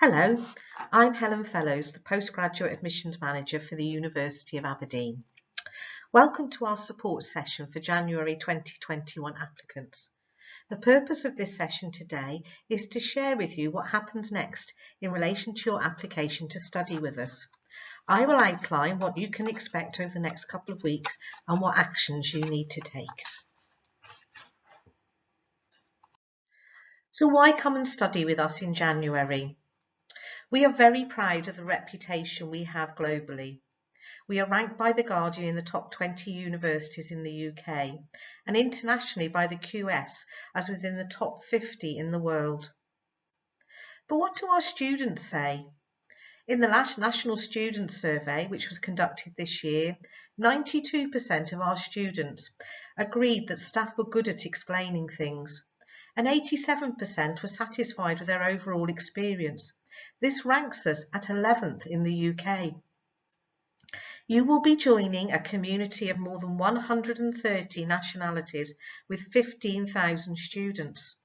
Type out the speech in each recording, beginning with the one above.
Hello, I'm Helen Fellows, the Postgraduate Admissions Manager for the University of Aberdeen. Welcome to our support session for January 2021 applicants. The purpose of this session today is to share with you what happens next in relation to your application to study with us. I will outline what you can expect over the next couple of weeks and what actions you need to take. So why come and study with us in January? We are very proud of the reputation we have globally. We are ranked by The Guardian in the top 20 universities in the UK and internationally by the QS as within the top 50 in the world. But what do our students say? In the last National Student Survey, which was conducted this year, 92% of our students agreed that staff were good at explaining things, and 87% were satisfied with their overall experience. This ranks us at 11th in the UK. You will be joining a community of more than 130 nationalities with 15,000 students.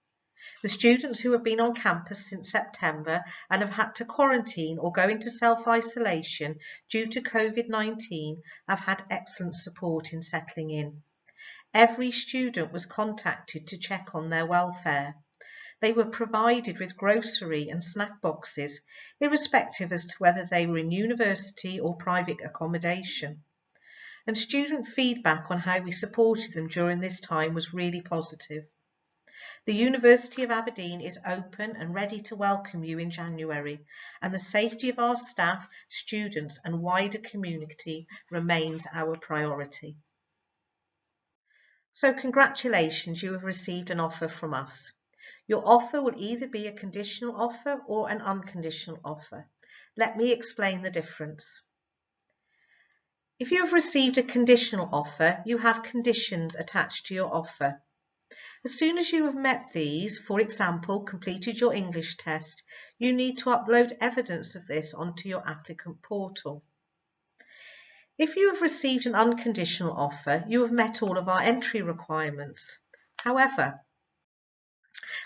The students who have been on campus since September and have had to quarantine or go into self-isolation due to COVID-19 have had excellent support in settling in. Every student was contacted to check on their welfare. They were provided with grocery and snack boxes, irrespective as to whether they were in university or private accommodation. And student feedback on how we supported them during this time was really positive. The University of Aberdeen is open and ready to welcome you in January, and the safety of our staff, students and wider community remains our priority. So congratulations, you have received an offer from us. Your offer will either be a conditional offer or an unconditional offer. Let me explain the difference. If you have received a conditional offer, you have conditions attached to your offer. As soon as you have met these, for example, completed your English test, you need to upload evidence of this onto your applicant portal. If you have received an unconditional offer, you have met all of our entry requirements. However,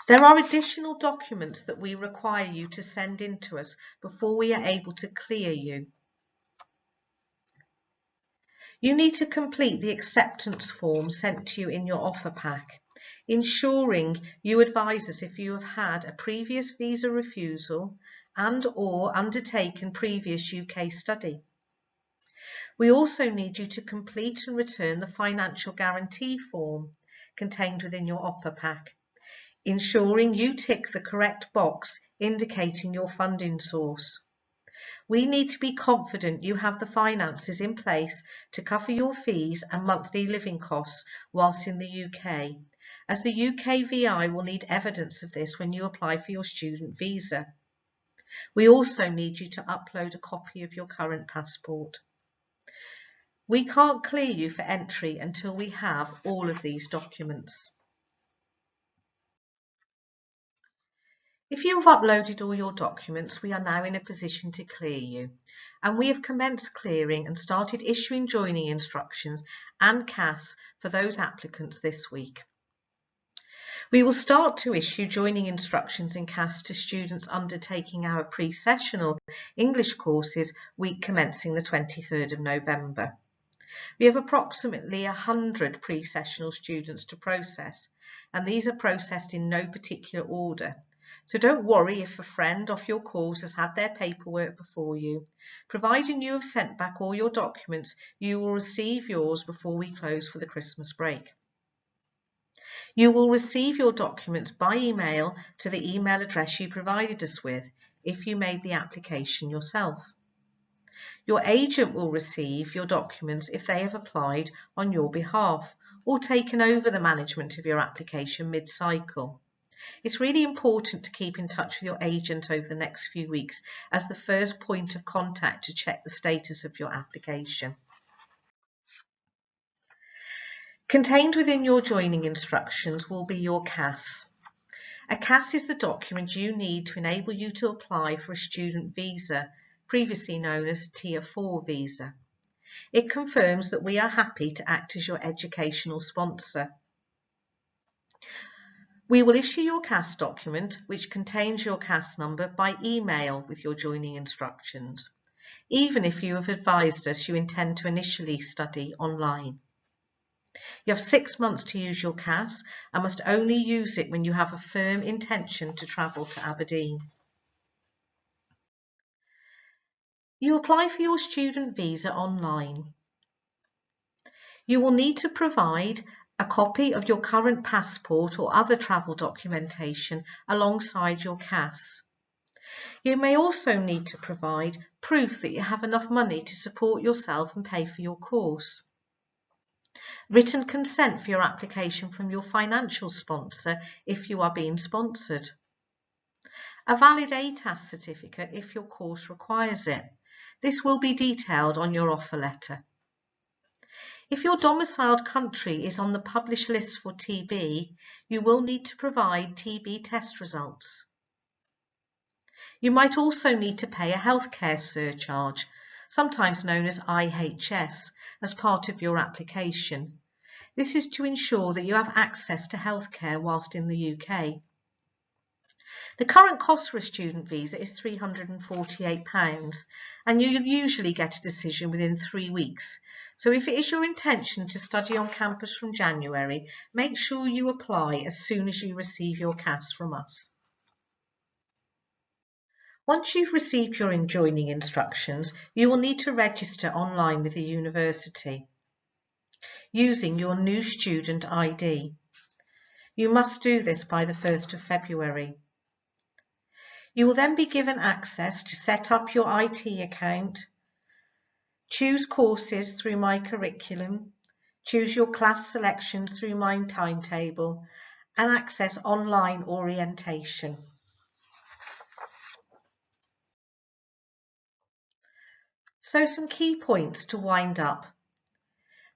there are additional documents that we require you to send in to us before we are able to clear you. You need to complete the acceptance form sent to you in your offer pack, ensuring you advise us if you have had a previous visa refusal and/or undertaken previous UK study. We also need you to complete and return the financial guarantee form contained within your offer pack, ensuring you tick the correct box indicating your funding source. We need to be confident you have the finances in place to cover your fees and monthly living costs whilst in the UK, as the UKVI will need evidence of this when you apply for your student visa. We also need you to upload a copy of your current passport. We can't clear you for entry until we have all of these documents. If you have uploaded all your documents, we are now in a position to clear you, and we have commenced clearing and started issuing joining instructions and CAS for those applicants this week. We will start to issue joining instructions and CAS to students undertaking our pre-sessional English courses week commencing the 23rd of November. We have approximately 100 pre-sessional students to process, and these are processed in no particular order. So don't worry if a friend off your course has had their paperwork before you. Providing you have sent back all your documents, you will receive yours before we close for the Christmas break. You will receive your documents by email to the email address you provided us with if you made the application yourself. Your agent will receive your documents if they have applied on your behalf or taken over the management of your application mid-cycle. It's really important to keep in touch with your agent over the next few weeks as the first point of contact to check the status of your application. Contained within your joining instructions will be your CAS. A CAS is the document you need to enable you to apply for a student visa, previously known as Tier 4 visa. It confirms that we are happy to act as your educational sponsor. We will issue your CAS document, which contains your CAS number, by email with your joining instructions, even if you have advised us you intend to initially study online. You have 6 months to use your CAS and must only use it when you have a firm intention to travel to Aberdeen. You apply for your student visa online. You will need to provide a copy of your current passport or other travel documentation alongside your CAS. You may also need to provide proof that you have enough money to support yourself and pay for your course. Written consent for your application from your financial sponsor if you are being sponsored. A valid ATAS certificate if your course requires it. This will be detailed on your offer letter. If your domiciled country is on the published list for TB, you will need to provide TB test results. You might also need to pay a healthcare surcharge, sometimes known as IHS, as part of your application. This is to ensure that you have access to healthcare whilst in the UK. The current cost for a student visa is £348, and you usually get a decision within 3 weeks. So if it is your intention to study on campus from January, make sure you apply as soon as you receive your CAS from us. Once you've received your joining instructions, you will need to register online with the university using your new student ID. You must do this by the 1st of February. You will then be given access to set up your IT account, choose courses through My Curriculum, choose your class selections through My Timetable, and access online orientation. So some key points to wind up.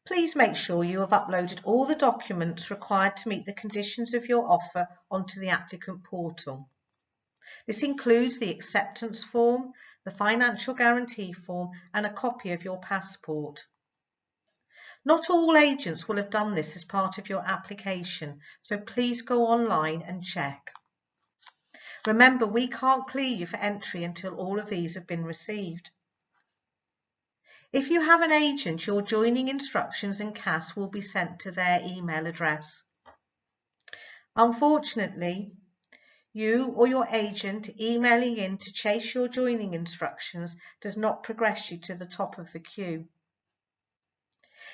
Please make sure you have uploaded all the documents required to meet the conditions of your offer onto the applicant portal. This includes the acceptance form, the financial guarantee form, and a copy of your passport. Not all agents will have done this as part of your application, so please go online and check. Remember, we can't clear you for entry until all of these have been received. If you have an agent, your joining instructions and CAS will be sent to their email address. Unfortunately, you or your agent emailing in to chase your joining instructions does not progress you to the top of the queue.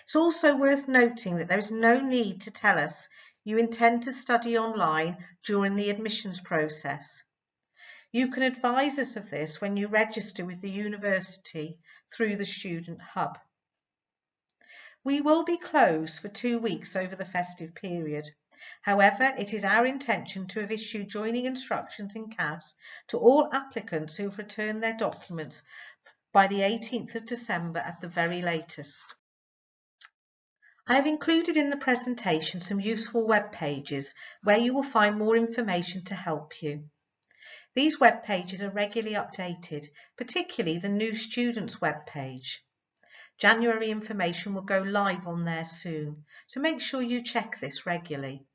It's also worth noting that there is no need to tell us you intend to study online during the admissions process. You can advise us of this when you register with the university through the Student Hub. We will be closed for 2 weeks over the festive period. However, it is our intention to have issued joining instructions in CAS to all applicants who have returned their documents by the 18th of December at the very latest. I have included in the presentation some useful web pages where you will find more information to help you. These web pages are regularly updated, particularly the New Students web page. January information will go live on there soon, so make sure you check this regularly.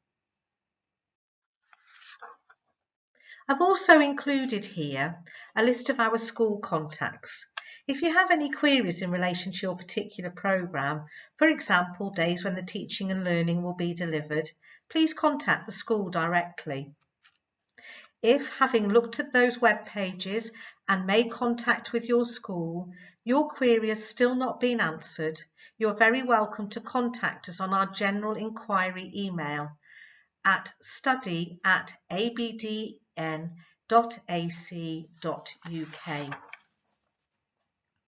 I've also included here a list of our school contacts. If you have any queries in relation to your particular programme, for example, days when the teaching and learning will be delivered, please contact the school directly. If, having looked at those web pages and made contact with your school, your query has still not been answered, you're very welcome to contact us on our general inquiry email at study@abdn.ac.uk.